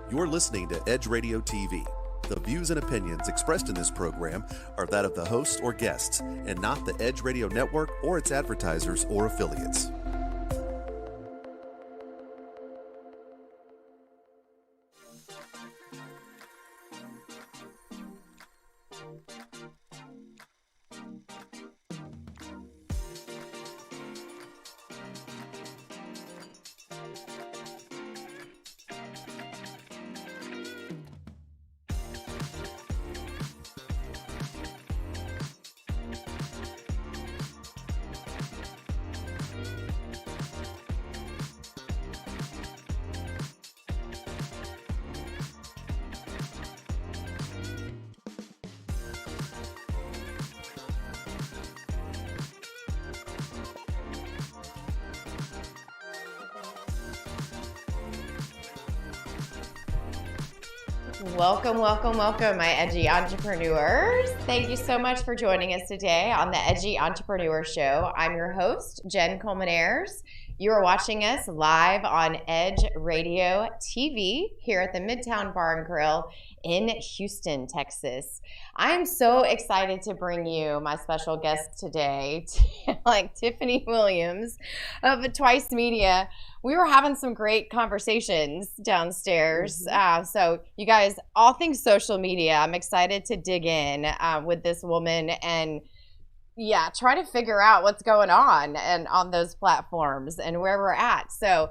You're listening to Edge Radio TV. The views and opinions expressed in this program are that of the hosts or guests, and not the Edge Radio Network or its advertisers or affiliates. Welcome, my Edgy Entrepreneurs. Thank you so much for joining us today on the Edgy Entrepreneur Show. I'm your host, Jen Coleman-Ayers. You are watching us live on Edge Radio TV here at the Midtown Bar and Grill in Houston, Texas. I'm so excited to bring you my special guest today, like Tiffany Williams of Twice Media. We were having some great conversations downstairs. So you guys, all things social media, I'm excited to dig in with this woman and try to figure out what's going on and on those platforms and where we're at. So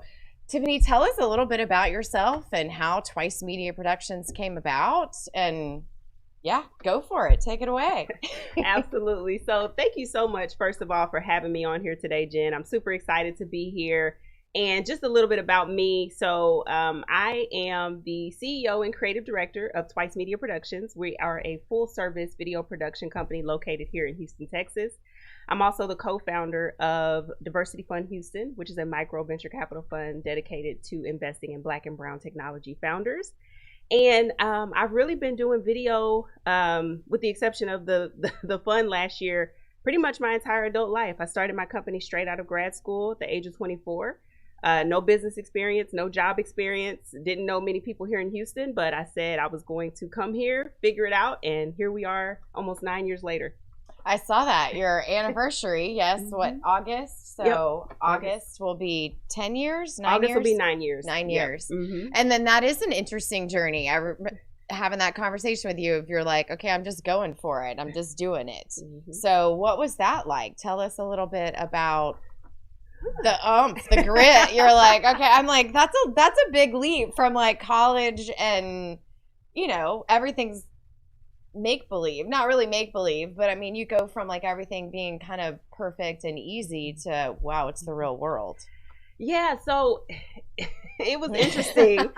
Tiffany, tell us a little bit about yourself and how Twice Media Productions came about, and go for it. Take it away. Absolutely. So thank you so much, first of all, for having me on here today, Jen. I'm super excited to be here. And just a little bit about me. So I am the CEO and creative director of Twice Media Productions. We are a full service video production company located here in Houston, Texas. I'm also the co-founder of Diversity Fund Houston, which is a micro venture capital fund dedicated to investing in Black and Brown technology founders. And I've really been doing video, with the exception of the fund last year, pretty much my entire adult life. I started my company straight out of grad school at the age of 24. No business experience, no job experience, didn't know many people here in Houston, but I said I was going to come here, figure it out, and here we are almost 9 years later. I saw that. Your anniversary, yes, what, August? So yep. August will be 10 years, 9 August years? will be 9 years. 9 years. Mm-hmm. And then that is an interesting journey. Having that conversation with you, if you're like, okay, I'm just going for it. I'm just doing it. Mm-hmm. So what was that like? Tell us a little bit about the grit. You're like, okay, I'm like, that's a big leap from like college and, everything's make-believe. Not really make-believe, but I mean, you go from like everything being kind of perfect and easy to, wow, it's the real world. Yeah, so it was interesting.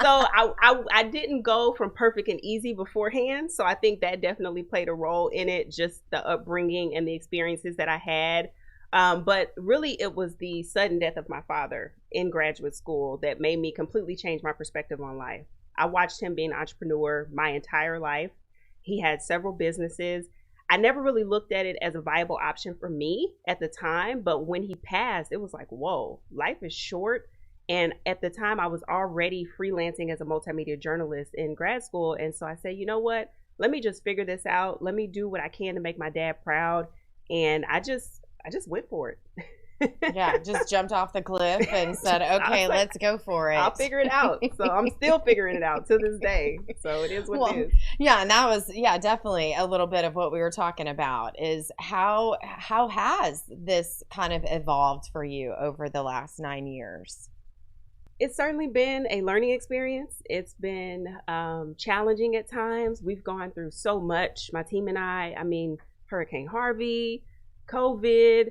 So I didn't go from perfect and easy beforehand. So I think that definitely played a role in it, just the upbringing and the experiences that I had. But really, it was the sudden death of my father in graduate school that made me completely change my perspective on life. I watched him be an entrepreneur my entire life. He had several businesses. I never really looked at it as a viable option for me at the time, but when he passed, it was like, whoa, life is short. And at the time, I was already freelancing as a multimedia journalist in grad school. And so I said, you know what, let me just figure this out. Let me do what I can to make my dad proud. And I just went for it. Just jumped off the cliff and said, okay, let's go for it. I'll figure it out. So I'm still figuring it out to this day. So it is what it is. Yeah, and that was, definitely a little bit of what we were talking about is how has this kind of evolved for you over the last 9 years? It's certainly been a learning experience. It's been challenging at times. We've gone through so much. My team and I mean, Hurricane Harvey, COVID,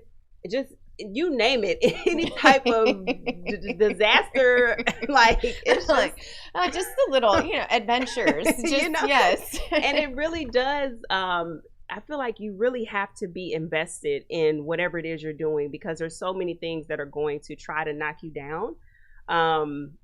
just you name it, any type of disaster, like it's just the little, adventures. Just, yes. And it really does. I feel like you really have to be invested in whatever it is you're doing because there's so many things that are going to try to knock you down.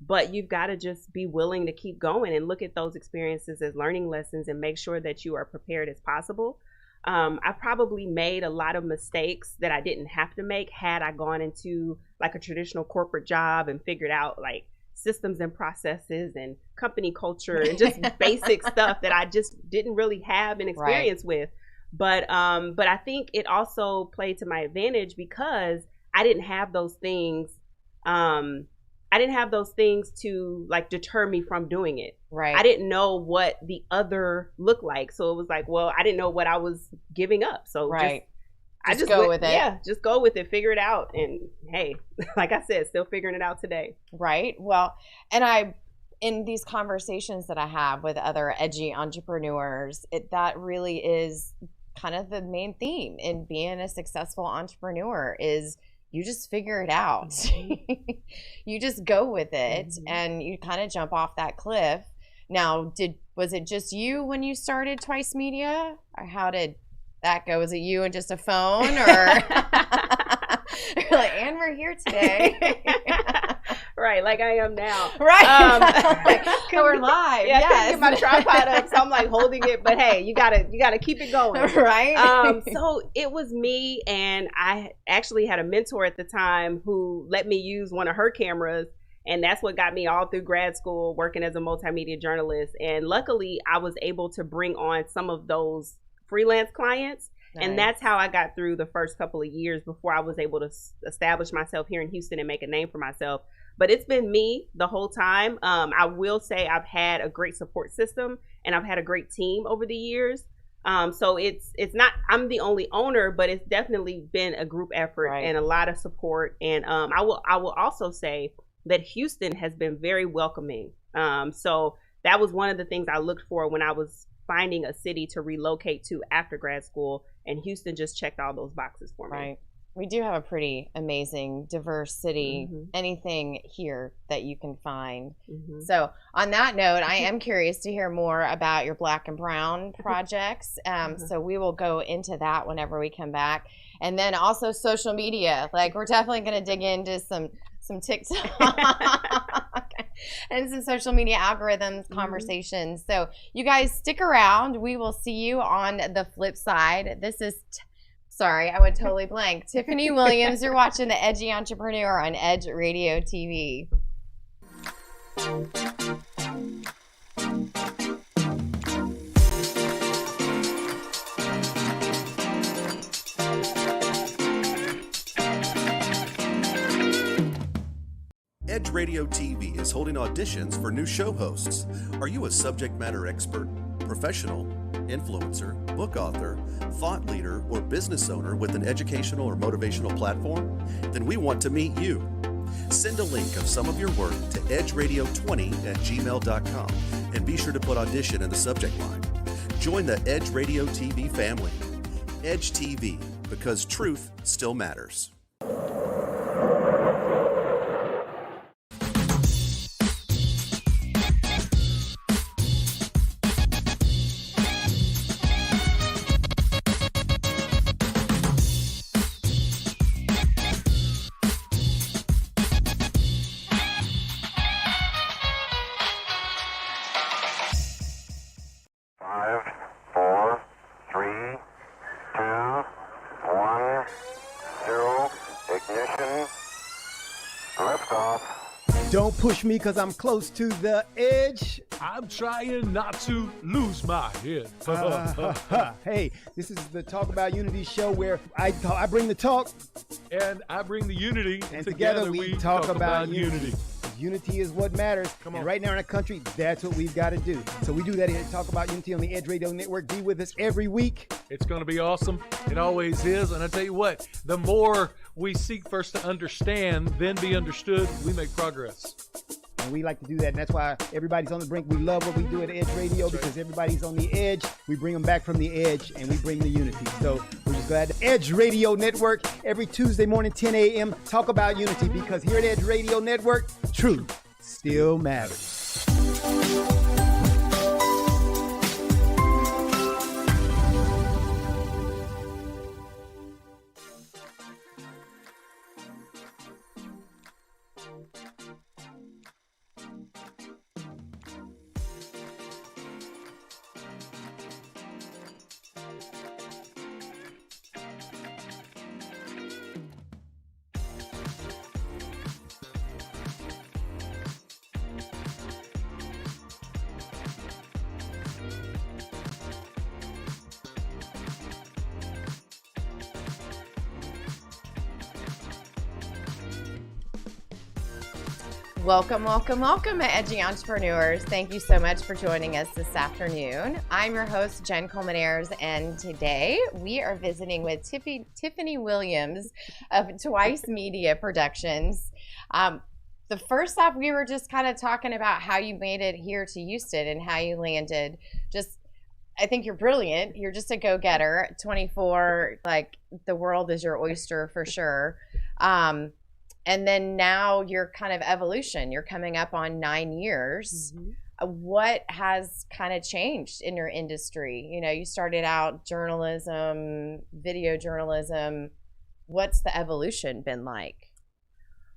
But you've got to just be willing to keep going and look at those experiences as learning lessons and make sure that you are prepared as possible. I probably made a lot of mistakes that I didn't have to make had I gone into like a traditional corporate job and figured out like systems and processes and company culture and just basic stuff that I just didn't really have an experience with. But I think it also played to my advantage because I didn't have those things. I didn't have those things to like deter me from doing it. Right. I didn't know what the other looked like. So it was like, well, I didn't know what I was giving up. So just go with it. Yeah, just go with it, figure it out. And hey, like I said, still figuring it out today. Right. Well, and in these conversations that I have with other edgy entrepreneurs, that really is kind of the main theme in being a successful entrepreneur is you just figure it out. You just go with it and you kind of jump off that cliff. Now, was it just you when you started Twice Media? Or how did that go? Was it you and just a phone or you're like, and we're here today. Right, like I am now. Right. We're live. Yeah, yes. I couldn't get my tripod up, so I'm like holding it, but hey, you gotta keep it going. Right. So it was me, and I actually had a mentor at the time who let me use one of her cameras, and that's what got me all through grad school working as a multimedia journalist. And luckily I was able to bring on some of those freelance clients. Nice. And that's how I got through the first couple of years before I was able to establish myself here in Houston and make a name for myself. But it's been me the whole time. I will say I've had a great support system and I've had a great team over the years. So it's not, I'm the only owner, but it's definitely been a group effort and a lot of support. And I will also say that Houston has been very welcoming. So that was one of the things I looked for when I was finding a city to relocate to after grad school, and Houston just checked all those boxes for me. Right. We do have a pretty amazing, diverse city. Anything here that you can find. So on that note, I am curious to hear more about your Black and Brown projects. So we will go into that whenever we come back. And then also social media. Like we're definitely going to dig into some TikTok and some social media algorithms conversations. So you guys stick around. We will see you on the flip side. This is sorry, I went totally blank. Tiffany Williams, you're watching the Edgy Entrepreneur on Edge Radio TV. Edge Radio TV is holding auditions for new show hosts. Are you a subject matter expert, professional, influencer, book author, thought leader, or business owner with an educational or motivational platform? Then we want to meet you. Send a link of some of your work to edgeradio20@gmail.com and be sure to put audition in the subject line. Join the Edge Radio TV family. Edge TV, because truth still matters. Don't push me because I'm close to the edge. I'm trying not to lose my head. Hey, this is the Talk About Unity show where I bring the talk. And I bring the unity. And together we talk about unity. Unity is what matters. Come on. And right now in our country, that's what we've got to do. So we do that here, Talk About Unity on the Edge Radio Network. Be with us every week. It's going to be awesome. It always is. And I tell you what, the more we seek first to understand, then be understood, we make progress. And we like to do that. And that's why everybody's on the brink. We love what we do at Edge Radio because everybody's on the edge. We bring them back from the edge and we bring the unity. So we're just glad. Edge Radio Network every Tuesday morning, 10 a.m. Talk About Unity because here at Edge Radio Network, truth still matters. Welcome, welcome, welcome, Edgy Entrepreneurs. Thank you so much for joining us this afternoon. I'm your host, Jen Coleman-Ayers, and today we are visiting with Tiffany Williams of Twice Media Productions. The first off, we were just kind of talking about how you made it here to Houston and how you landed. I think you're brilliant. You're just a go-getter. 24, like the world is your oyster for sure. And then now your kind of evolution, you're coming up on 9 years. Mm-hmm. What has kind of changed in your industry? You know, you started out journalism, video journalism. What's the evolution been like?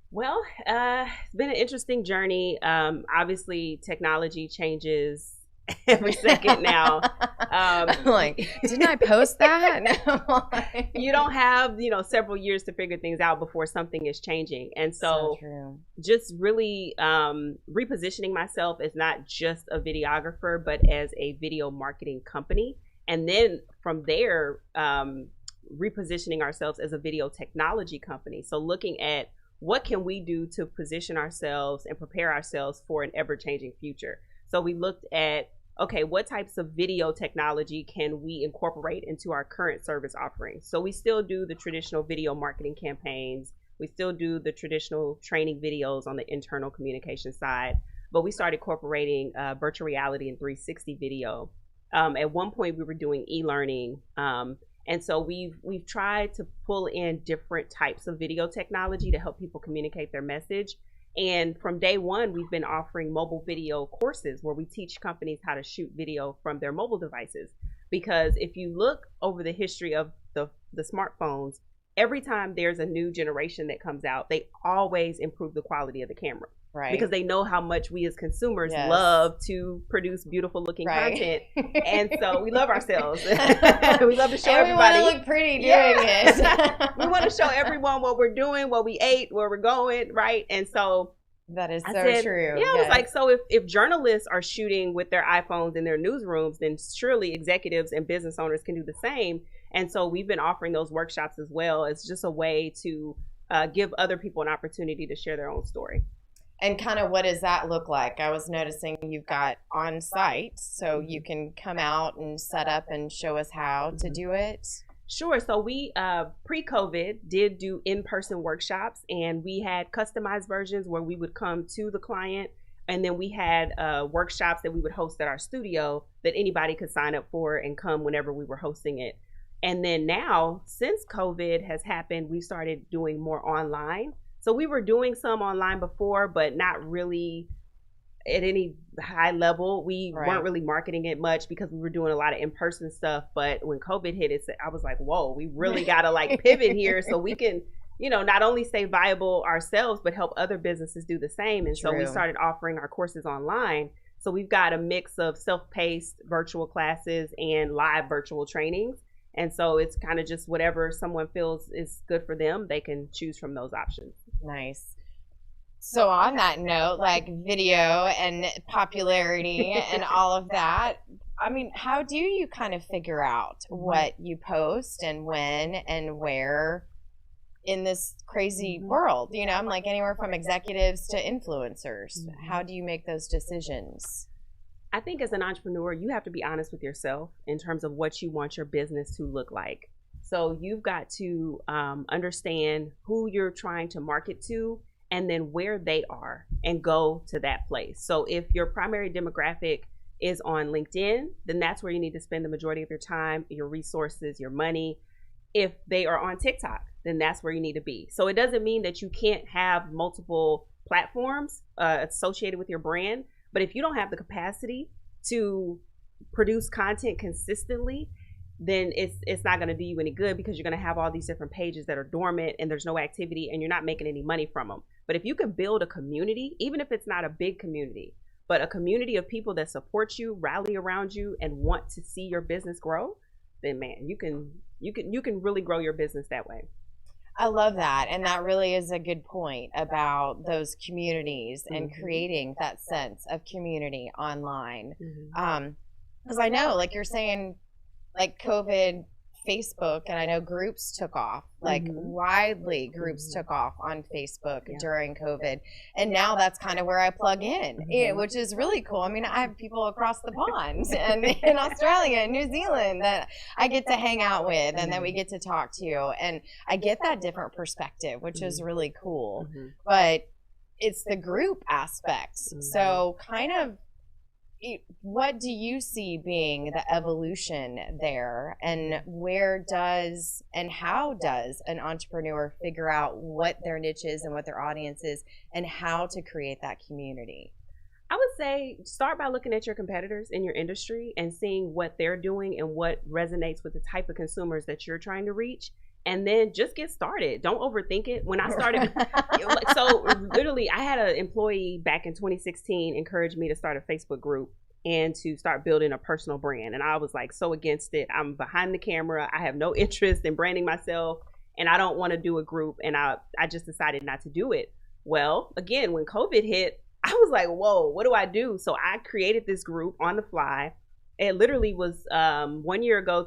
Well, it's been an interesting journey. Obviously, technology changes every second now. Like, didn't I post that? You don't have, several years to figure things out before something is changing. And so just really repositioning myself as not just a videographer, but as a video marketing company. And then from there, repositioning ourselves as a video technology company. So looking at what can we do to position ourselves and prepare ourselves for an ever-changing future. So we looked at, okay, what types of video technology can we incorporate into our current service offerings? So we still do the traditional video marketing campaigns. We still do the traditional training videos on the internal communication side, but we started incorporating virtual reality and 360 video. At one point we were doing e-learning. And so we've tried to pull in different types of video technology to help people communicate their message. And from day one, we've been offering mobile video courses where we teach companies how to shoot video from their mobile devices. Because if you look over the history of the smartphones, every time there's a new generation that comes out, they always improve the quality of the camera. Right. Because they know how much we as consumers love to produce beautiful looking content. And so we love ourselves. We love to show everybody. We want to look pretty doing it. We want to show everyone what we're doing, what we ate, where we're going, right? And so that is so true. Yeah, it was like, so if journalists are shooting with their iPhones in their newsrooms, then surely executives and business owners can do the same. And so we've been offering those workshops as well as just a way to give other people an opportunity to share their own story. And kind of what does that look like? I was noticing you've got on site, so you can come out and set up and show us how to do it. Sure. So we pre-COVID did do in-person workshops, and we had customized versions where we would come to the client, and then we had workshops that we would host at our studio that anybody could sign up for and come whenever we were hosting it. And then now, since COVID has happened, we started doing more online. So we were doing some online before, but not really at any high level. We weren't really marketing it much because we were doing a lot of in-person stuff. But when COVID hit, I was like, whoa, we really got to like pivot here so we can, not only stay viable ourselves, but help other businesses do the same. And so we started offering our courses online. So we've got a mix of self-paced virtual classes and live virtual trainings. And so it's kind of just whatever someone feels is good for them, they can choose from those options. Nice. So on that note, like video and popularity and all of that, I mean, how do you kind of figure out what you post and when and where in this crazy world? I'm like anywhere from executives to influencers. How do you make those decisions? I think as an entrepreneur, you have to be honest with yourself in terms of what you want your business to look like. So you've got to understand who you're trying to market to and then where they are and go to that place. So if your primary demographic is on LinkedIn, then that's where you need to spend the majority of your time, your resources, your money. If they are on TikTok, then that's where you need to be. So it doesn't mean that you can't have multiple platforms associated with your brand. But if you don't have the capacity to produce content consistently, then it's not going to do you any good because you're going to have all these different pages that are dormant and there's no activity and you're not making any money from them. But if you can build a community, even if it's not a big community, but a community of people that support you, rally around you, and want to see your business grow, then man, you can really grow your business that way. I love that. And that really is a good point about those communities and creating that sense of community online. Because I know, like you're saying, like COVID Facebook, and I know groups took off, like widely groups took off on Facebook during COVID. And now that's kind of where I plug in, which is really cool. I mean, I have people across the pond and in Australia and New Zealand that I get to hang out with and that we get to talk to. And I get that different perspective, which is really cool. But it's the group aspect. So kind of, what do you see being the evolution there, and where does and how does an entrepreneur figure out what their niche is and what their audience is and how to create that community? I would say start by looking at your competitors in your industry and seeing what they're doing and what resonates with the type of consumers that you're trying to reach. And then just get started. Don't overthink it. When I started, so literally I had an employee back in 2016 encourage me to start a Facebook group and to start building a personal brand. And I was like so against it. I'm behind the camera. I have no interest in branding myself and I don't want to do a group. And I just decided not to do it. Well, again, when COVID hit, I was like, whoa, what do I do? So I created this group on the fly. It literally was 1 year ago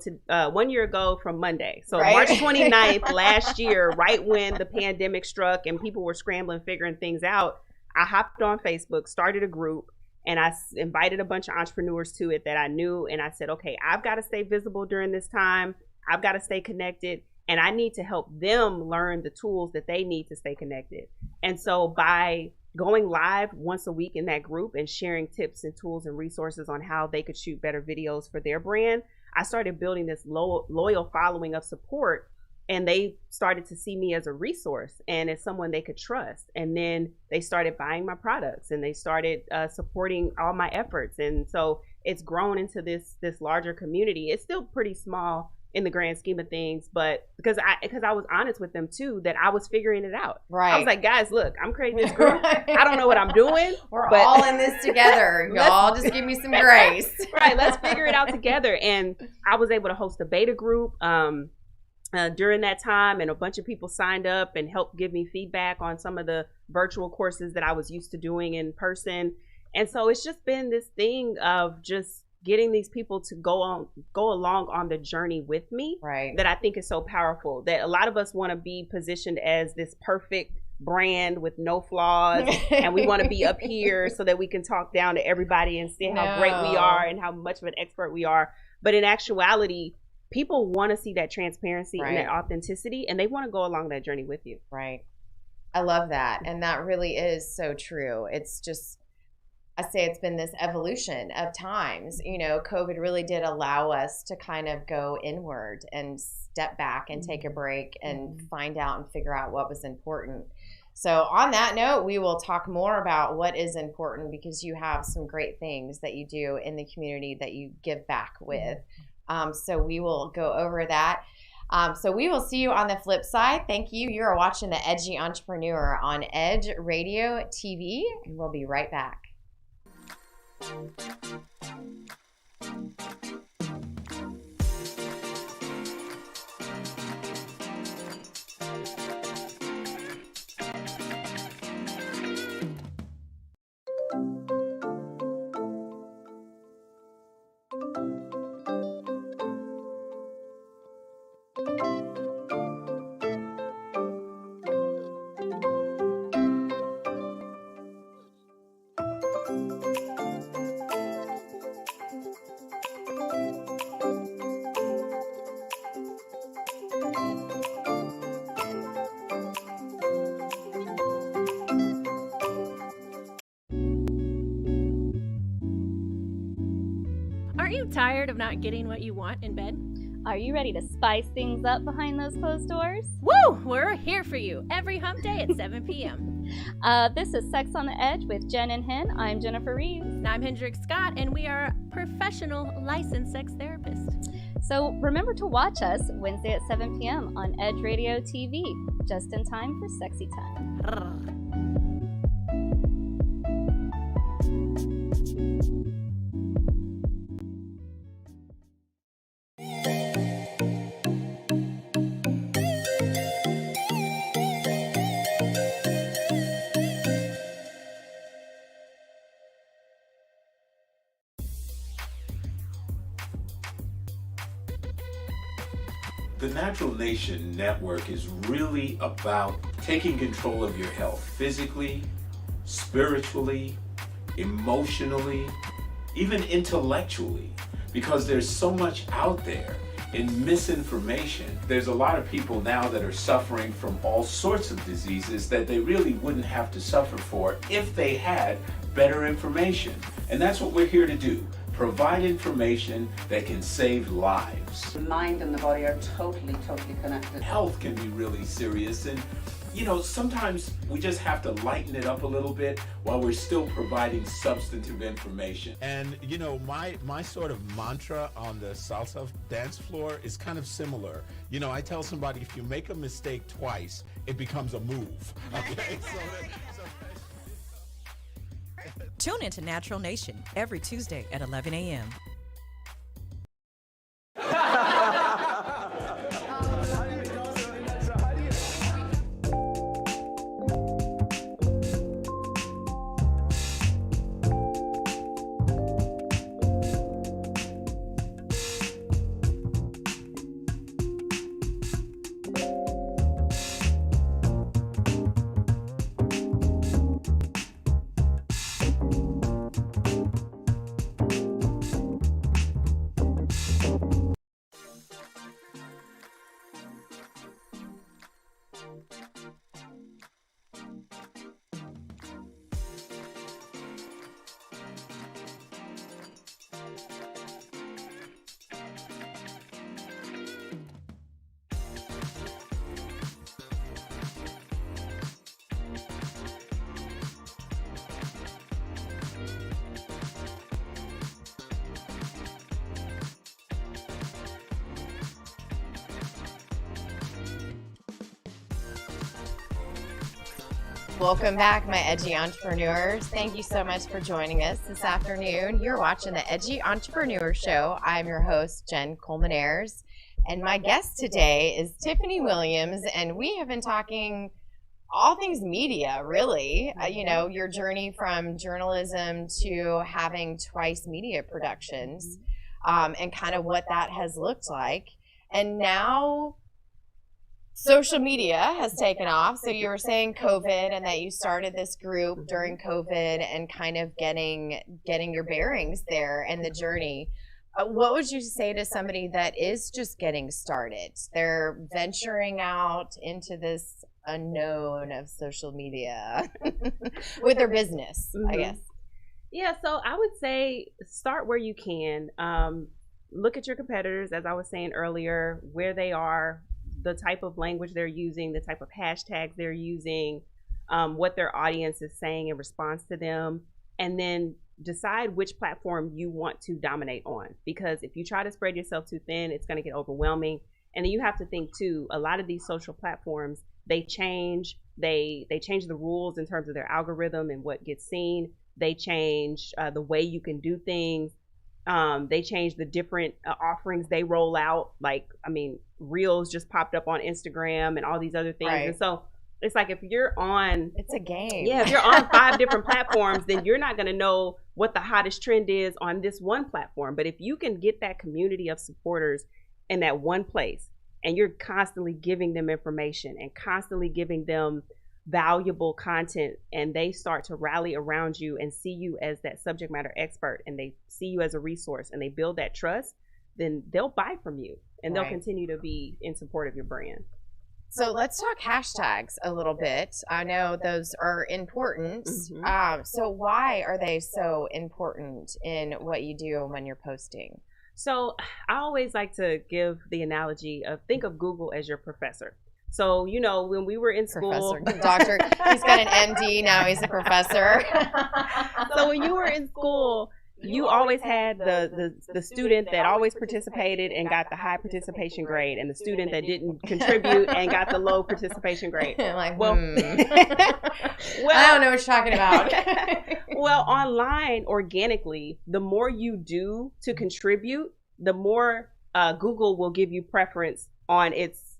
from Monday. So March 29th last year, right when the pandemic struck and people were scrambling, figuring things out, I hopped on Facebook, started a group, and I invited a bunch of entrepreneurs to it that I knew. And I said, okay, I've got to stay visible during this time. I've got to stay connected. And I need to help them learn the tools that they need to stay connected. And so by going live once a week in that group and sharing tips and tools and resources on how they could shoot better videos for their brand, I started building this loyal following of support, and they started to see me as a resource and as someone they could trust. And then they started buying my products and they started supporting all my efforts. And so it's grown into this larger community. It's still pretty small in the grand scheme of things, but because I was honest with them too, that I was figuring it out. Right. I was like, guys, look, I'm creating this group. I don't know what I'm doing. We're all in this together. Y'all just give me some grace. Right. Let's figure it out together. And I was able to host a beta group during that time, and a bunch of people signed up and helped give me feedback on some of the virtual courses that I was used to doing in person. And so it's just been this thing of just getting these people to go along on the journey with me, right, that I think is so powerful. That a lot of us want to be positioned as this perfect brand with no flaws, and we want to be up here so that we can talk down to everybody and see how great we are and how much of an expert we are. But in actuality, people want to see that transparency and that authenticity, and they want to go along that journey with you. Right. I love that. And that really is so true. It's just, I say it's been this evolution of times. You know, COVID really did allow us to kind of go inward and step back and take a break and find out and figure out what was important. So on that note, we will talk more about what is important, because you have some great things that you do in the community that you give back with. So we will go over that. So we will see you on the flip side. Thank you. You are watching the Edgy Entrepreneur on Edge Radio TV, and we'll be right back. Aren't you tired of not getting what you want in bed? Are you ready to spice things up behind those closed doors? Woo! We're here for you every hump day at 7 p.m. This is Sex on the Edge with Jen and Hen. I'm Jennifer Reeves. And I'm Hendrik Scott, and we are professional licensed sex therapists. So remember to watch us Wednesday at 7 p.m. on Edge Radio TV, just in time for sexy time. Natural Nation Network is really about taking control of your health physically, spiritually, emotionally, even intellectually, because there's so much out there in misinformation. There's a lot of people now that are suffering from all sorts of diseases that they really wouldn't have to suffer for if they had better information. And that's what we're here to do. Provide information that can save lives. The mind and the body are totally connected. Health can be really serious, and sometimes we just have to lighten it up a little bit while we're still providing substantive information. And my sort of mantra on the salsa dance floor is kind of similar. I tell somebody, if you make a mistake twice, it becomes a move. Okay? Tune into Natural Nation every Tuesday at 11 a.m. Welcome back, my Edgy Entrepreneurs. Thank you so much for joining us this afternoon. You're watching the Edgy Entrepreneur Show. I'm your host, Jen Coleman-Ayers, and my guest today is Tiffany Williams, and we have been talking all things media, really. Your journey from journalism to having Twice media productions, and kind of what that has looked like. And now social media has taken off. So you were saying COVID, and that you started this group during COVID and kind of getting your bearings there and the journey. What would you say to somebody that is just getting started? They're venturing out into this unknown of social media with their business, I guess. Yeah, so I would say start where you can. Look at your competitors, as I was saying earlier, where they are, the type of language they're using, the type of hashtags they're using, what their audience is saying in response to them, and then decide which platform you want to dominate on. Because if you try to spread yourself too thin, it's going to get overwhelming. And then you have to think too, a lot of these social platforms, they change the rules in terms of their algorithm and what gets seen. They change the way you can do things. They change the different offerings they roll out. Reels just popped up on Instagram and all these other things. Right. And so it's like, if you're on, it's a game. Yeah, if you're on 5 different platforms, then you're not going to know what the hottest trend is on this one platform. But if you can get that community of supporters in that one place, and you're constantly giving them information and constantly giving them valuable content, and they start to rally around you and see you as that subject matter expert, and they see you as a resource, and they build that trust, then they'll buy from you, and they'll continue to be in support of your brand. So let's talk hashtags a little bit. I know those are important. So why are they so important in what you do when you're posting? So I always like to give the analogy of, think of Google as your professor. So, when we were in school, doctor, he's got an MD, now he's a professor. So when you were in school, you always had the student that always participated and got the high participation grade, and the student that didn't contribute and got the low participation grade. I don't know what you're talking about. Well, online, organically, the more you do to contribute, the more Google will give you preference on its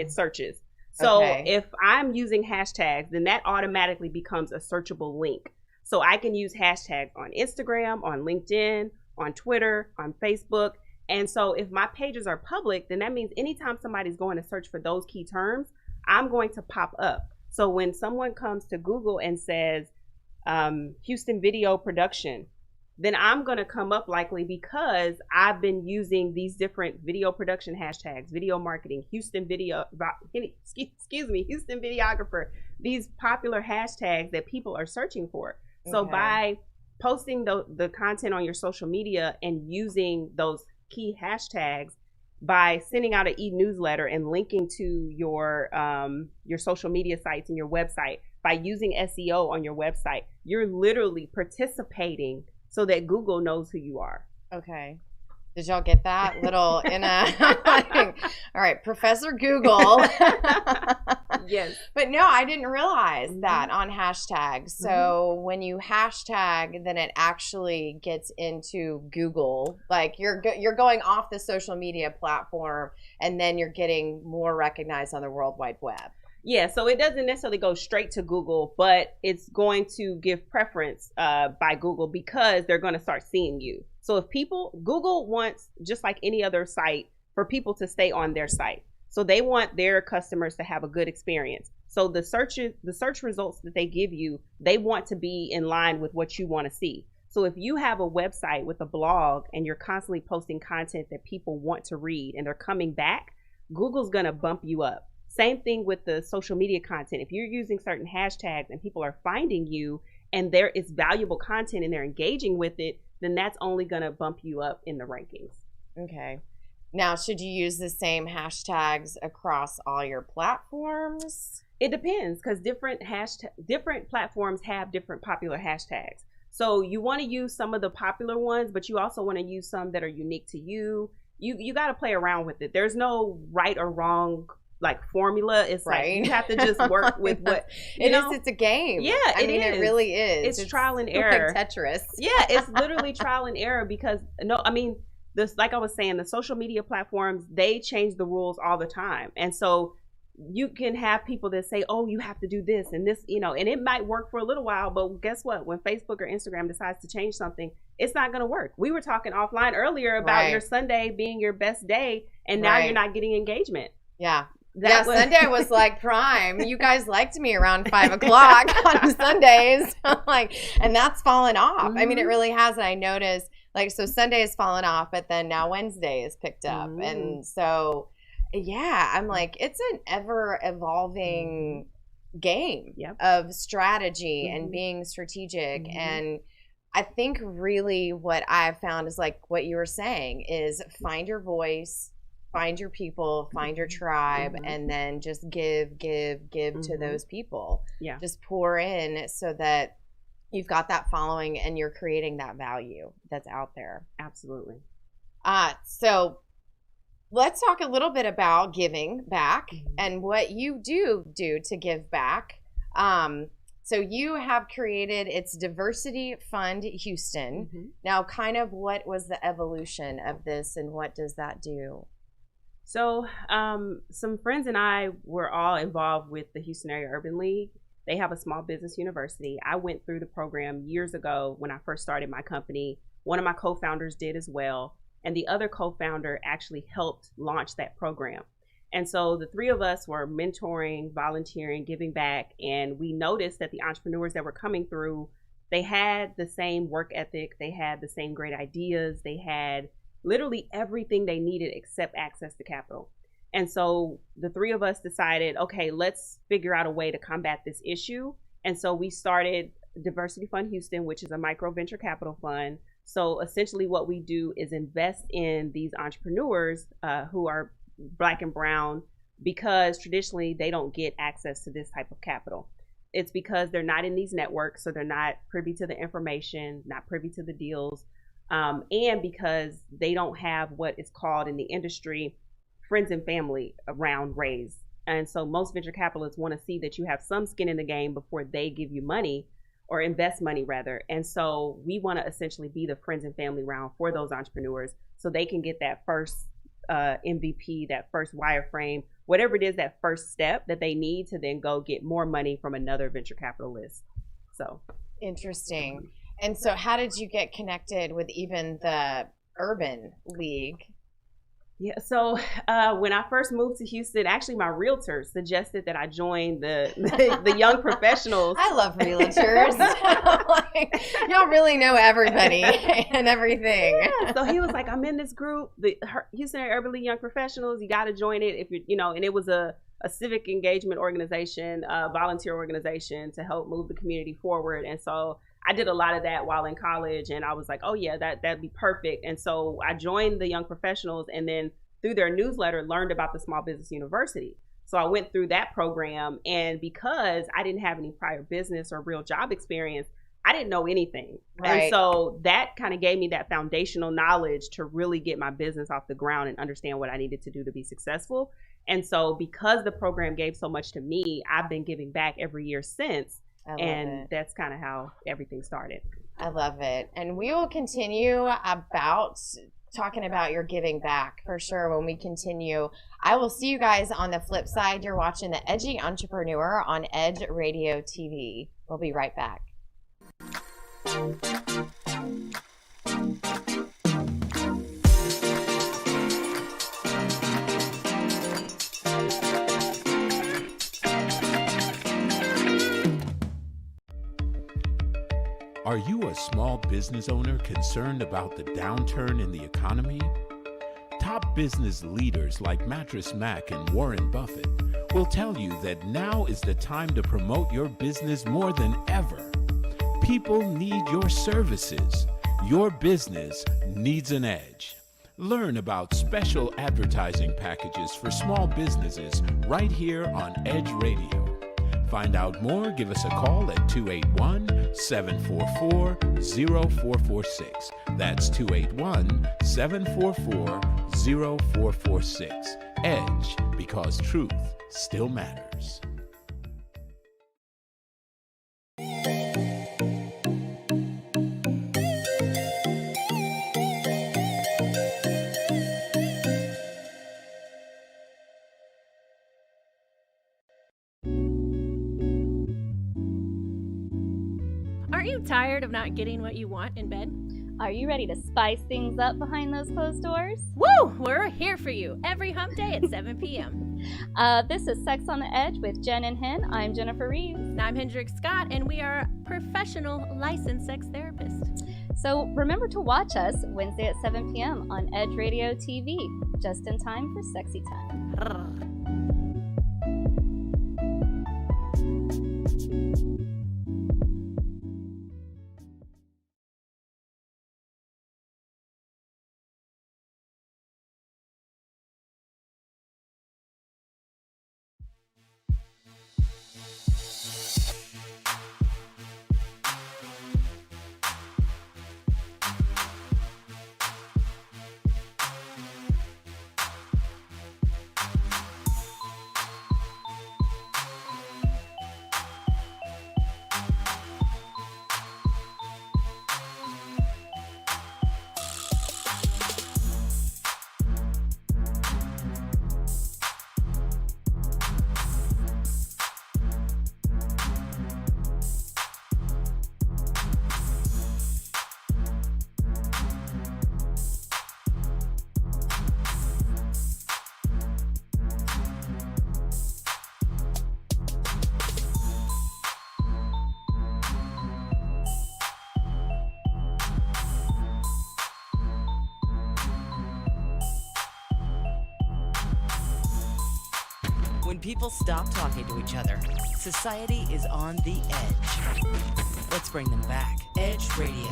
searches. So if I'm using hashtags, then that automatically becomes a searchable link. So I can use hashtags on Instagram, on LinkedIn, on Twitter, on Facebook, And so if my pages are public, then that means anytime somebody's going to search for those key terms, I'm going to pop up. So when someone comes to Google and says Houston video production, then I'm going to come up likely because I've been using these different video production hashtags, video marketing, Houston video, Houston videographer, these popular hashtags that people are searching for. So by posting the content on your social media and using those key hashtags, by sending out an e-newsletter and linking to your social media sites and your website, by using SEO on your website, you're literally participating so that Google knows who you are. Okay. Did y'all get that little all right, Professor Google. Yes. But no, I didn't realize that on hashtags. So when you hashtag, then it actually gets into Google. Like you're going off the social media platform, and then you're getting more recognized on the World Wide Web. Yeah, so it doesn't necessarily go straight to Google, but it's going to give preference by Google because they're going to start seeing you. So if Google wants, just like any other site, for people to stay on their site. So they want their customers to have a good experience. So the search results that they give you, they want to be in line with what you want to see. So if you have a website with a blog and you're constantly posting content that people want to read and they're coming back, Google's going to bump you up. Same thing with the social media content. If you're using certain hashtags and people are finding you and there is valuable content and they're engaging with it, then that's only going to bump you up in the rankings. Okay. Now, should you use the same hashtags across all your platforms? It depends, because different platforms have different popular hashtags. So you want to use some of the popular ones, but you also want to use some that are unique to you. You got to play around with it. There's no right or wrong like formula. It's right. Like you have to just work with what you know. It's a game. Yeah, it really is. It's trial and error. Like Tetris. Yeah, it's literally trial and error because like I was saying, the social media platforms, they change the rules all the time. And so you can have people that say, oh, you have to do this and this, and it might work for a little while, but guess what? When Facebook or Instagram decides to change something, it's not going to work. We were talking offline earlier about your Sunday being your best day, and now you're not getting engagement. Yeah. Sunday was like prime. You guys liked me around 5 o'clock on Sundays. And that's fallen off. I mean, it really has. And I noticed, so Sunday has fallen off, but then now Wednesday is picked up. And so, yeah, I'm like, it's an ever evolving game of strategy and being strategic. And I think really what I've found is like what you were saying is find your voice, find your people, find your tribe, and then just give to those people. Yeah. Just pour in so that you've got that following and you're creating that value that's out there. Absolutely. So let's talk a little bit about giving back and what you do to give back. So you have created its Diversity Fund Houston. Now, kind of what was the evolution of this and what does that do? So some friends and I were all involved with the Houston Area Urban League. They have a small business university. I went through the program years ago when I first started my company. One of my co-founders did as well. And the other co-founder actually helped launch that program. And so the three of us were mentoring, volunteering, giving back. And we noticed that the entrepreneurs that were coming through, they had the same work ethic. They had the same great ideas. They had literally everything they needed except access to capital. And so the three of us decided, okay, let's figure out a way to combat this issue. And so we started Diversity Fund Houston, which is a micro venture capital fund. So essentially what we do is invest in these entrepreneurs who are Black and brown, because traditionally they don't get access to this type of capital. It's because they're not in these networks, so they're not privy to the information, not privy to the deals. And because they don't have what is called in the industry friends and family around raise. And so most venture capitalists want to see that you have some skin in the game before they give you money or invest money rather. And so we want to essentially be the friends and family round for those entrepreneurs so they can get that first MVP, that first wireframe, whatever it is, that first step that they need to then go get more money from another venture capitalist. So interesting. And so how did you get connected with even the Urban League? Yeah, so when I first moved to Houston, actually my realtor suggested that I join the young professionals. I love realtors. Like, y'all really know everybody and everything. Yeah, so he was like, I'm in this group, the Houston Urban League Young Professionals. You got to join it if and it was a civic engagement organization, volunteer organization to help move the community forward. And so I did a lot of that while in college, and I was like, oh yeah, that'd be perfect. And so I joined the Young Professionals, and then through their newsletter learned about the Small Business University. So I went through that program, and because I didn't have any prior business or real job experience, I didn't know anything. Right. And so that kind of gave me that foundational knowledge to really get my business off the ground and understand what I needed to do to be successful. And so because the program gave so much to me, I've been giving back every year since. And that's kind of how everything started. I love it. And we will continue talking about your giving back for sure when we continue. I will see you guys on the flip side. You're watching the Edgy Entrepreneur on Edge Radio TV. We'll be right back. Are you a small business owner concerned about the downturn in the economy? Top business leaders like Mattress Mac and Warren Buffett will tell you that now is the time to promote your business more than ever. People need your services. Your business needs an edge. Learn about special advertising packages for small businesses right here on Edge Radio. Find out more, give us a call at 281-744-0446. That's 281-744-0446. Edge, because truth still matters. Aren't you tired of not getting what you want in bed? Are you ready to spice things up behind those closed doors? Woo! We're here for you every hump day at 7 p.m. This is Sex on the Edge with Jen and Hen. I'm Jennifer Reeves. And I'm Hendrik Scott, and we are professional licensed sex therapists. So remember to watch us Wednesday at 7 p.m. on Edge Radio TV, just in time for sexy time. When people stop talking to each other, society is on the edge. Let's bring them back. Edge Radio,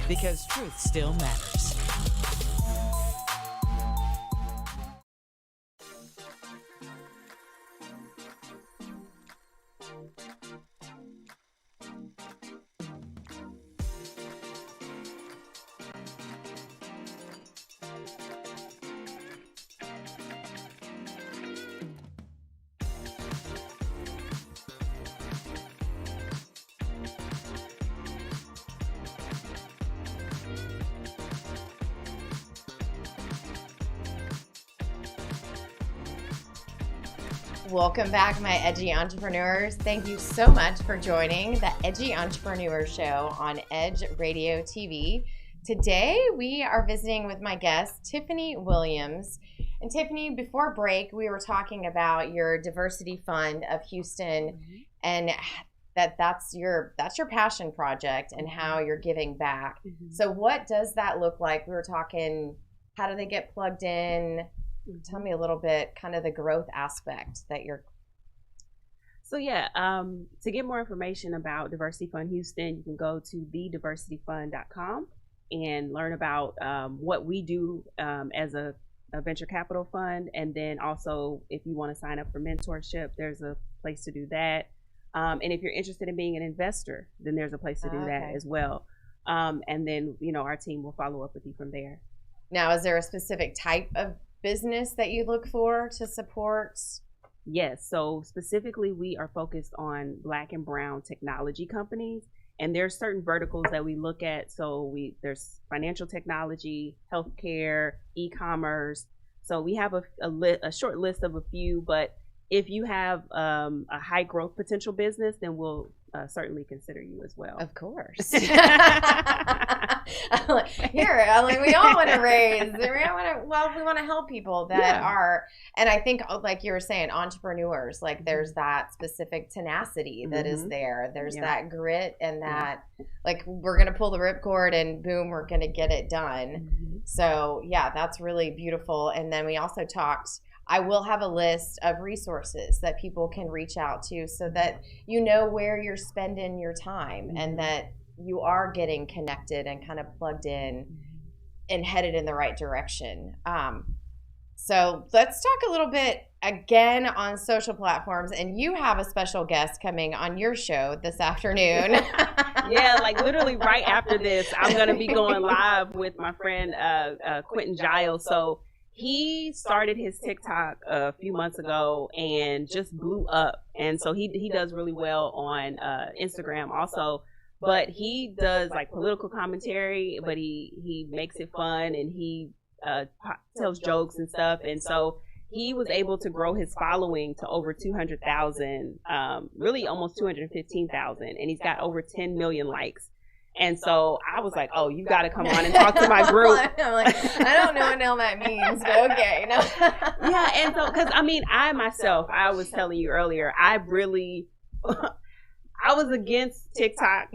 because truth still matters. Welcome back, my Edgy Entrepreneurs. Thank you so much for joining the Edgy Entrepreneur Show on Edge Radio TV. Today, we are visiting with my guest, Tiffany Williams. And Tiffany, before break, we were talking about your diversity fund of Houston, and that's your passion project and how you're giving back. So what does that look like? We were talking, how do they get plugged in? Tell me a little bit, kind of the growth aspect that you're. So yeah, to get more information about Diversity Fund Houston, you can go to thediversityfund.com and learn about what we do as a venture capital fund. And then also, if you want to sign up for mentorship, there's a place to do that. And if you're interested in being an investor, then there's a place to do that as well. And then, our team will follow up with you from there. Now, is there a specific type of business that you look for to support? Yes. So specifically, we are focused on Black and brown technology companies. And there's certain verticals that we look at. So there's financial technology, healthcare, e-commerce. So we have a short list of a few, but if you have a high growth potential business, then we'll certainly consider you as well. Of course. We all want to raise. We want to help people that are, and I think, like you were saying, entrepreneurs. Like there's that specific tenacity that is there. There's that grit and that, like, we're gonna pull the ripcord and boom, we're gonna get it done. So yeah, that's really beautiful. And then we also talked. I will have a list of resources that people can reach out to so that you know where you're spending your time and that you are getting connected and kind of plugged in and headed in the right direction. So let's talk a little bit again on social platforms. And you have a special guest coming on your show this afternoon. Yeah, like literally right after this, I'm going to be going live with my friend Quentin Giles. So he started his TikTok a few months ago and just blew up. And so he does really well on Instagram also. But he does like political commentary, but he makes it fun and he tells jokes and stuff. And so he was able to grow his following to over 200,000, really almost 215,000. And he's got over 10 million likes. And so I was like, oh, you got to come on and talk to my group. I'm like, I don't know what the hell that means, but okay. No. Yeah, and so, because I was telling you earlier, I was against TikTok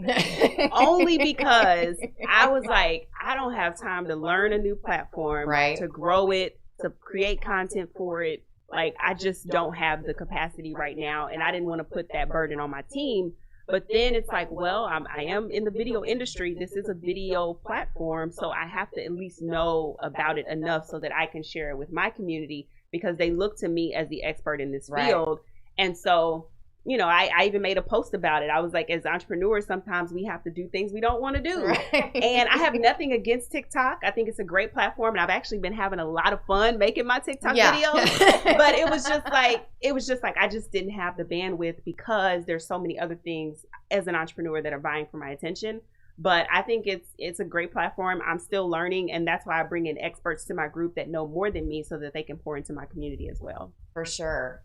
only because I was like, I don't have time to learn a new platform, to grow it, to create content for it. Like, I just don't have the capacity right now. And I didn't want to put that burden on my team. But then it's like, well, I am in the video industry. This is a video platform. So I have to at least know about it enough so that I can share it with my community because they look to me as the expert in this field. And so, I even made a post about it. I was like, as entrepreneurs, sometimes we have to do things we don't want to do. And I have nothing against TikTok. I think it's a great platform. And I've actually been having a lot of fun making my TikTok videos. But it was just like, I just didn't have the bandwidth because there's so many other things as an entrepreneur that are vying for my attention. But I think it's a great platform. I'm still learning. And that's why I bring in experts to my group that know more than me so that they can pour into my community as well. For sure.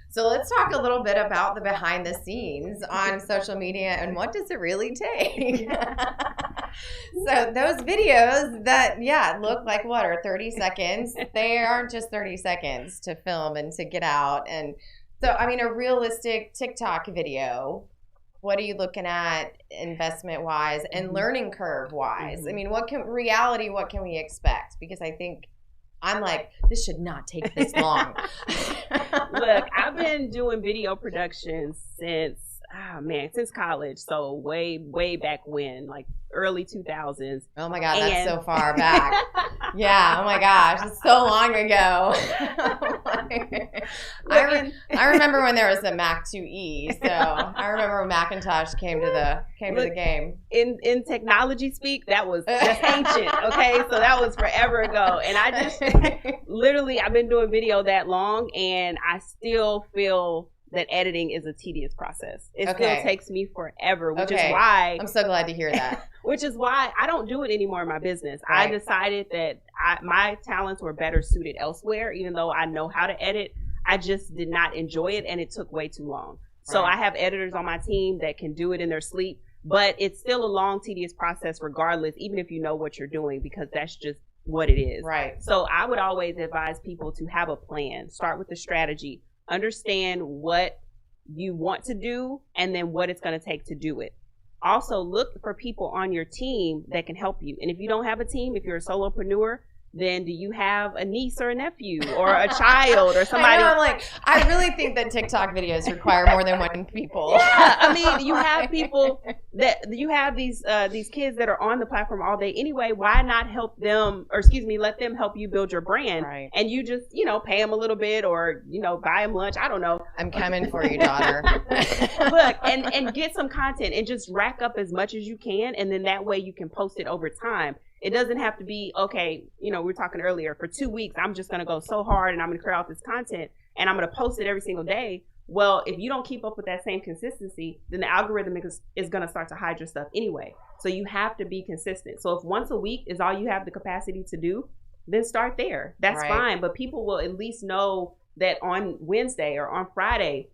So let's talk a little bit about the behind the scenes on social media and what does it really take? So those videos that, look like are 30 seconds. They aren't just 30 seconds to film and to get out. And so, I mean, a realistic TikTok video, what are you looking at investment wise and learning curve wise? I mean, what can we expect? Because I think I'm like, this should not take this long. Look, I've been doing video production since college. So way back when, like early 2000s. Oh my God, that's so far back. Yeah, oh my gosh, it's so long ago. I remember when there was a Mac 2E. So I remember when Macintosh came to the game. In technology speak, that was just ancient. Okay, so that was forever ago. And I just literally, I've been doing video that long, and I still feel that editing is a tedious process. It still takes me forever, which is why I'm so glad to hear that. Which is why I don't do it anymore in my business. I decided that my talents were better suited elsewhere, even though I know how to edit. I just did not enjoy it, and it took way too long. So I have editors on my team that can do it in their sleep, but it's still a long, tedious process regardless, even if you know what you're doing, because that's just what it is. Right. So I would always advise people to have a plan. Start with the strategy. Understand what you want to do and then what it's going to take to do it. Also, look for people on your team that can help you. And if you don't have a team, if you're a solopreneur, then do you have a niece or a nephew or a child or somebody? I know, I'm like, I really think that TikTok videos require more than one people. Yeah, I mean, you have people that you have these kids that are on the platform all day anyway. Why not help them, or let them help you build your brand? Right. And you just, pay them a little bit, or buy them lunch. I don't know. I'm coming for you, daughter. Look, and get some content and just rack up as much as you can, and then that way you can post it over time. It doesn't have to be, okay, we were talking earlier, for 2 weeks, I'm just going to go so hard and I'm going to create all this content and I'm going to post it every single day. Well, if you don't keep up with that same consistency, then the algorithm is going to start to hide your stuff anyway. So you have to be consistent. So if once a week is all you have the capacity to do, then start there. That's fine. But people will at least know that on Wednesday or on Friday,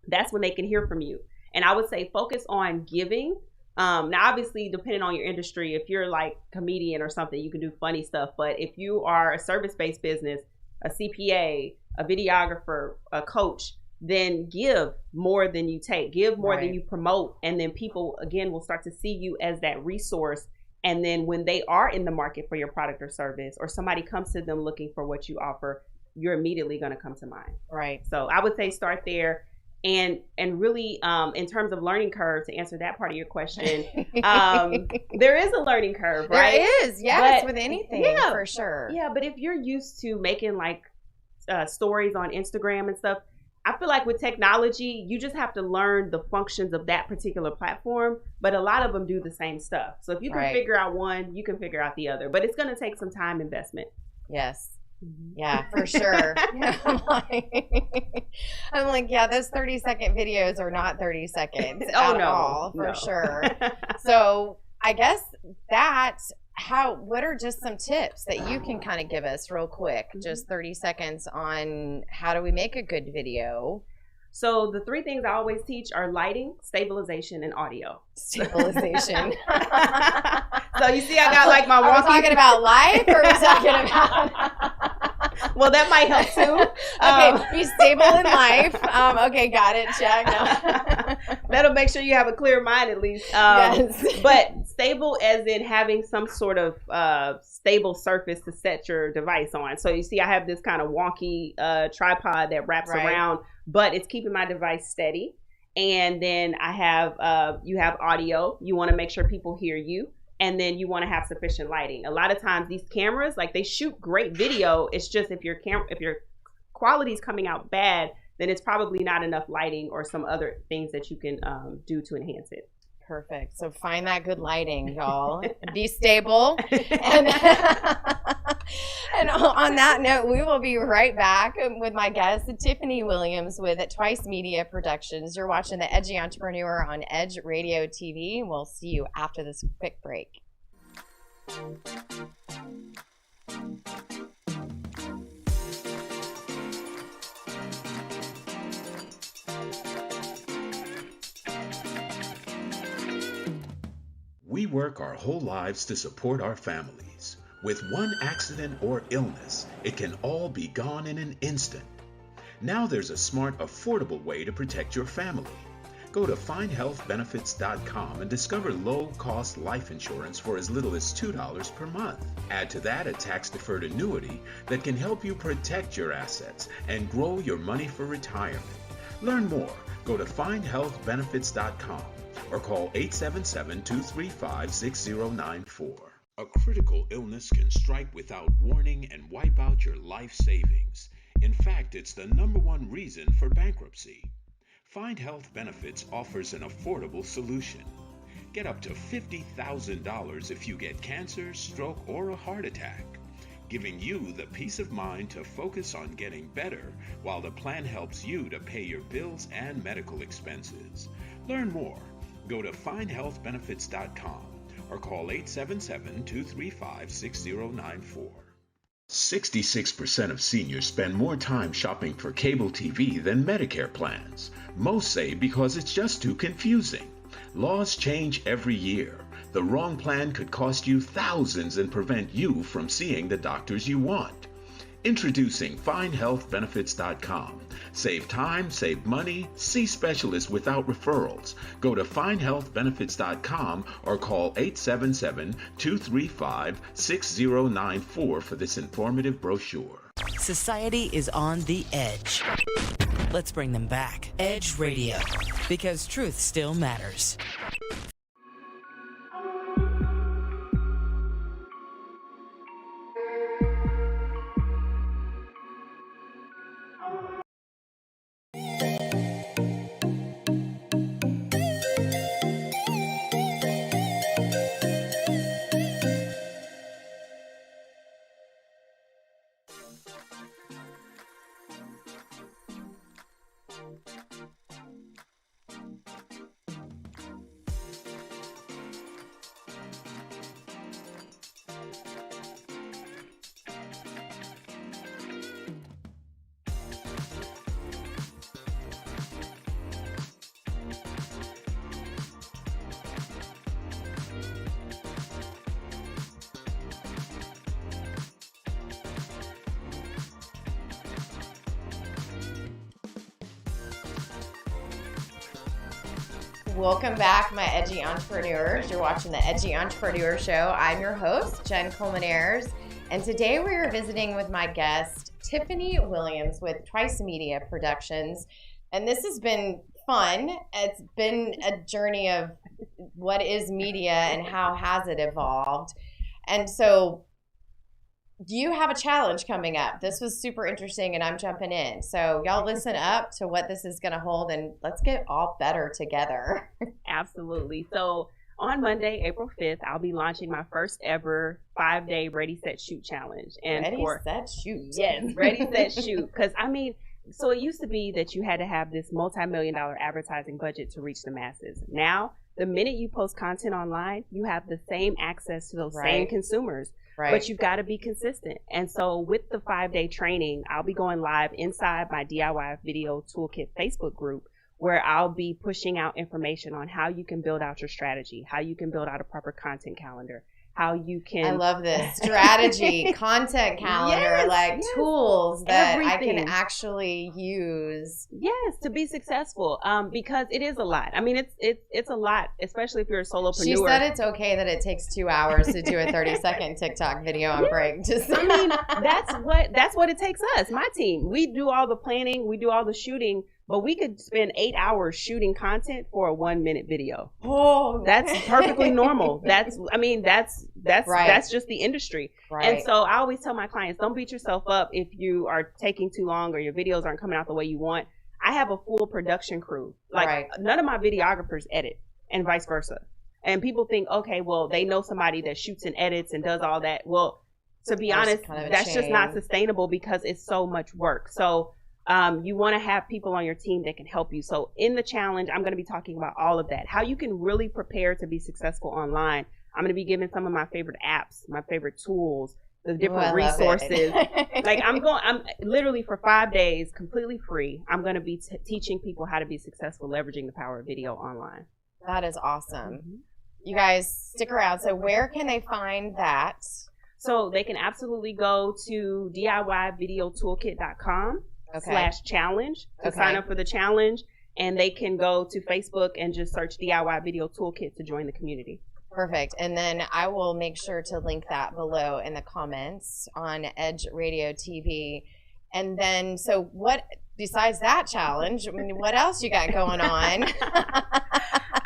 that's when they can hear from you. And I would say focus on giving. Now, obviously, depending on your industry, if you're like a comedian or something, you can do funny stuff. But if you are a service-based business, a CPA, a videographer, a coach, then give more than you take. Give more than you promote. And then people, again, will start to see you as that resource. And then when they are in the market for your product or service, or somebody comes to them looking for what you offer, you're immediately going to come to mind. Right. So I would say start there. And really, in terms of learning curve, to answer that part of your question, there is a learning curve, right? There is, yes, with anything, for sure. Yeah, but if you're used to making like stories on Instagram and stuff, I feel like with technology, you just have to learn the functions of that particular platform, but a lot of them do the same stuff. So if you can figure out one, you can figure out the other, but it's going to take some time investment. Yes. Yeah, for sure. I'm like, yeah, those 30-second videos are not 30 seconds at all, for sure. So I guess what are just some tips that you can kind of give us real quick, just 30 seconds on how do we make a good video? So the 3 things I always teach are lighting, stabilization, and audio. Stabilization. So you see, I got like my walkie. Are we talking about life, or are we talking about? Well, that might help too. Okay, be stable in life. Okay, got it. Check. No. That'll make sure you have a clear mind at least. Yes. But stable as in having some sort of stable surface to set your device on. So you see, I have this kind of wonky tripod that wraps around, but it's keeping my device steady. And then I have, you have audio. You want to make sure people hear you. And then you want to have sufficient lighting. A lot of times these cameras, like, they shoot great video. It's just if your quality is coming out bad, then it's probably not enough lighting or some other things that you can do to enhance it. Perfect. So find that good lighting, y'all. Be stable. And on that note, we will be right back with my guest, Tiffany Williams with Twice Media Productions. You're watching the Edgy Entrepreneur on Edge Radio TV. We'll see you after this quick break. We work our whole lives to support our families. With one accident or illness, it can all be gone in an instant. Now there's a smart, affordable way to protect your family. Go to findhealthbenefits.com and discover low-cost life insurance for as little as $2 per month. Add to that a tax-deferred annuity that can help you protect your assets and grow your money for retirement. Learn more. Go to findhealthbenefits.com. or call 877-235-6094. A critical illness can strike without warning and wipe out your life savings. In fact, it's the #1 reason for bankruptcy. Find Health Benefits offers an affordable solution. Get up to $50,000 if you get cancer, stroke, or a heart attack, giving you the peace of mind to focus on getting better while the plan helps you to pay your bills and medical expenses. Learn more. Go to findhealthbenefits.com or call 877-235-6094. 66% of seniors spend more time shopping for cable TV than Medicare plans. Most say because it's just too confusing. Laws change every year. The wrong plan could cost you thousands and prevent you from seeing the doctors you want. Introducing FindHealthBenefits.com. Save time, save money, see specialists without referrals. Go to FindHealthBenefits.com or call 877-235-6094 for this informative brochure. Society is on the edge. Let's bring them back. Edge Radio, because truth still matters. Welcome back, my Edgy Entrepreneurs. You're watching the Edgy Entrepreneur Show. I'm your host, Jen Coleman-Ayers, and today we are visiting with my guest, Tiffany Williams with Twice Media Productions. And this has been fun. It's been a journey of what is media and how has it evolved. And so you have a challenge coming up. This was super interesting, and I'm jumping in. So y'all listen up to what this is going to hold, and let's get all better together. Absolutely. So on Monday, April 5th, I'll be launching my first ever 5-day Ready, Set, Shoot challenge. And Ready, Set, Shoot. Yes, Ready, Set, Shoot. Because, I mean, so it used to be that you had to have this multi-million-dollar advertising budget to reach the masses. Now, the minute you post content online, you have the same access to those same consumers. Right. But you've got to be consistent. And so with the 5-day training, I'll be going live inside my DIY Video Toolkit Facebook group, where I'll be pushing out information on how you can build out your strategy, how you can build out a proper content calendar, how you can... I love this. Strategy, content calendar, tools that I can actually use. Yes, to be successful, because it is a lot. I mean, it's a lot, especially if you're a solopreneur. She said it's okay that it takes 2 hours to do a 30-second TikTok video on break. I mean, that's what it takes us, my team. We do all the planning, we do all the shooting, but we could spend 8 hours shooting content for a 1-minute video. Oh, that's perfectly normal. That's just the industry. Right. And so I always tell my clients, don't beat yourself up if you are taking too long or your videos aren't coming out the way you want. I have a full production crew. None of my videographers edit, and vice versa. And people think, okay, well, they know somebody that shoots and edits and does all that. Well, to be honest, that's just not sustainable because it's so much work. So you want to have people on your team that can help you. So in the challenge, I'm going to be talking about all of that, how you can really prepare to be successful online. I'm going to be giving some of my favorite apps, my favorite tools, the different resources. I'm literally for 5 days, completely free. I'm going to be teaching people how to be successful, leveraging the power of video online. That is awesome. Mm-hmm. You guys stick around. So where can they find that? So they can absolutely go to DIYVideoToolkit.com. /challenge to sign up for the challenge, and they can go to Facebook and just search DIY Video Toolkit to join the community. Perfect. And then I will make sure to link that below in the comments on Edge Radio TV. And then, so what, besides that challenge, I mean, what else you got going on?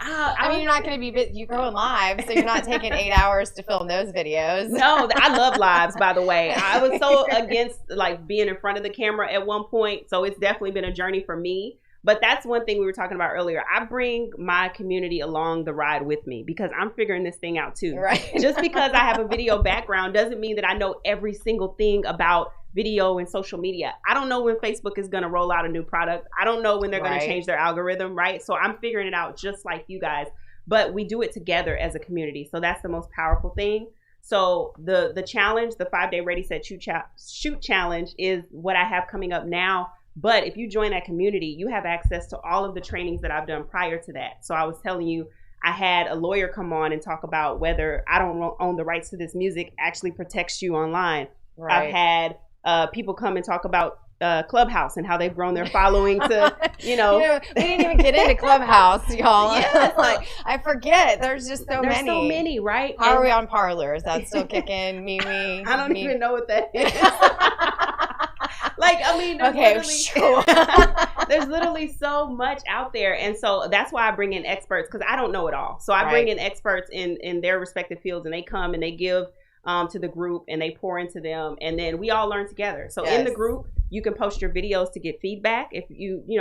I mean, you're not going to be, you're going live, so you're not taking 8 hours to film those videos. No, I love lives, by the way. I was so against being in front of the camera at one point, so it's definitely been a journey for me. But that's one thing we were talking about earlier. I bring my community along the ride with me because I'm figuring this thing out too. Right. Just because I have a video background doesn't mean that I know every single thing about video and social media. I don't know when Facebook is going to roll out a new product. I don't know when they're going to change their algorithm, right? So I'm figuring it out just like you guys. But we do it together as a community. So that's the most powerful thing. So the challenge, the 5-day Ready, Set, Shoot challenge is what I have coming up now. But if you join that community, you have access to all of the trainings that I've done prior to that. So I was telling you, I had a lawyer come on and talk about whether I don't own the rights to this music actually protects you online. Right. I've had people come and talk about Clubhouse and how they've grown their following to, we didn't even get into Clubhouse, y'all. Yeah. Like, I forget. There's just so There's many. so many, right? How are we on Parlor? Is that still kicking? Mimi? I don't even know what that is. There's literally so much out there. And so that's why I bring in experts, because I don't know it all. So I bring in experts in their respective fields, and they come and they give to the group and they pour into them, and then we all learn together. So in the group, you can post your videos to get feedback. If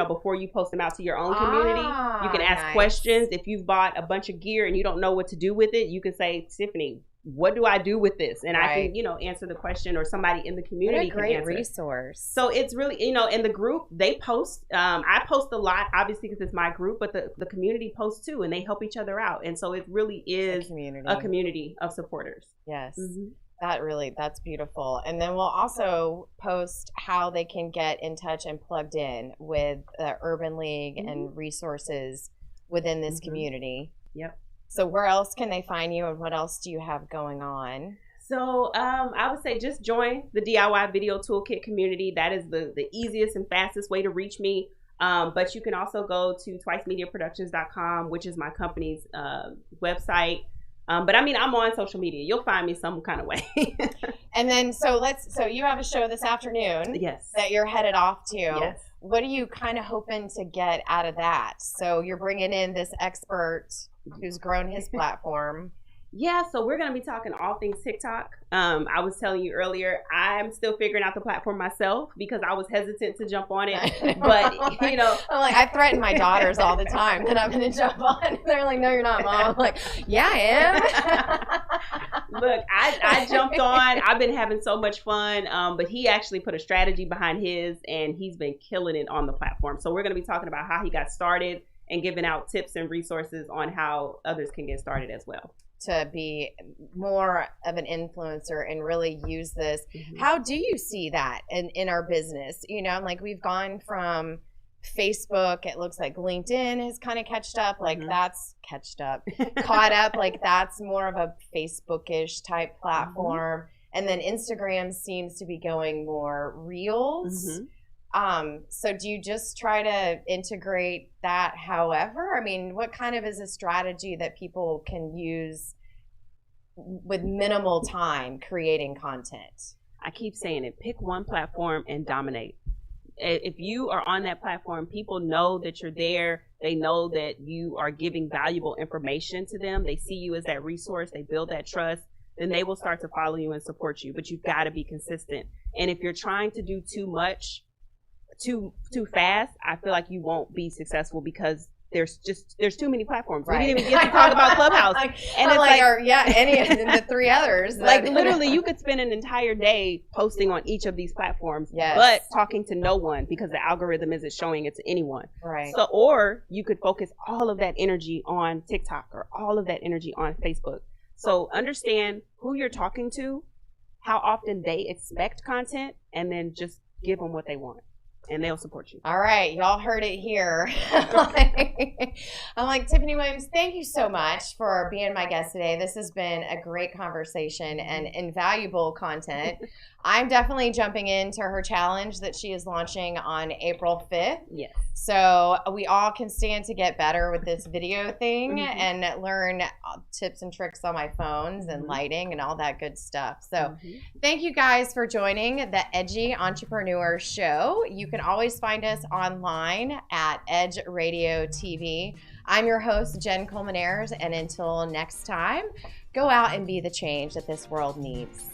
before you post them out to your own community, you can ask questions. If you've bought a bunch of gear and you don't know what to do with it, you can say, Tiffany, what do I do with this? And I can, answer the question, or somebody in the community what a great can answer. Resource. So it's really, in the group, they post. I post a lot, obviously, because it's my group, but the community posts too, and they help each other out. And so it really is a community of supporters. Yes. Mm-hmm. That's beautiful. And then we'll also post how they can get in touch and plugged in with the Urban League and resources within this community. Yep. So where else can they find you, and what else do you have going on? So I would say just join the DIY Video Toolkit community. That is the easiest and fastest way to reach me. But you can also go to twicemediaproductions.com, which is my company's website. But I'm on social media. You'll find me some kind of way. And then, so you have a show this afternoon. Yes. That you're headed off to. Yes. What are you kind of hoping to get out of that? So you're bringing in this expert who's grown his platform. Yeah, so we're going to be talking all things TikTok. I was telling you earlier, I'm still figuring out the platform myself because I was hesitant to jump on it. But, I'm like, I threaten my daughters all the time that I'm going to jump on. They're like, no, you're not, Mom. I'm like, yeah, I am. Look, I jumped on. I've been having so much fun. But he actually put a strategy behind his, and he's been killing it on the platform. So we're going to be talking about how he got started and giving out tips and resources on how others can get started as well. To be more of an influencer and really use this. How do you see that in our business? Like we've gone from Facebook, it looks like LinkedIn has kind of caught up, like that's more of a Facebook-ish type platform. And then Instagram seems to be going more reels. So do you just try to integrate that however? I mean, what kind of is a strategy that people can use with minimal time creating content? I keep saying it, pick one platform and dominate. If you are on that platform, people know that you're there. They know that you are giving valuable information to them. They see you as that resource. They build that trust. Then they will start to follow you and support you. But you've got to be consistent. And if you're trying to do too much, too fast, I feel like you won't be successful because there's too many platforms. Right. We didn't even get to talk about Clubhouse. And it's any of the three others. Like literally you could spend an entire day posting on each of these platforms, but talking to no one because the algorithm isn't showing it to anyone. Right. So, or you could focus all of that energy on TikTok or all of that energy on Facebook. So understand who you're talking to, how often they expect content, and then just give them what they want. And they'll support you. All right. Y'all heard it here. I'm like, Tiffany Williams, thank you so much for being my guest today. This has been a great conversation and invaluable content. I'm definitely jumping into her challenge that she is launching on April 5th. Yes. So we all can stand to get better with this video thing and learn tips and tricks on my phones and lighting and all that good stuff. So thank you guys for joining the Edgy Entrepreneur Show. You can always find us online at Edge Radio TV. I'm your host, Jen Coleman-Ayers, and until next time, go out and be the change that this world needs.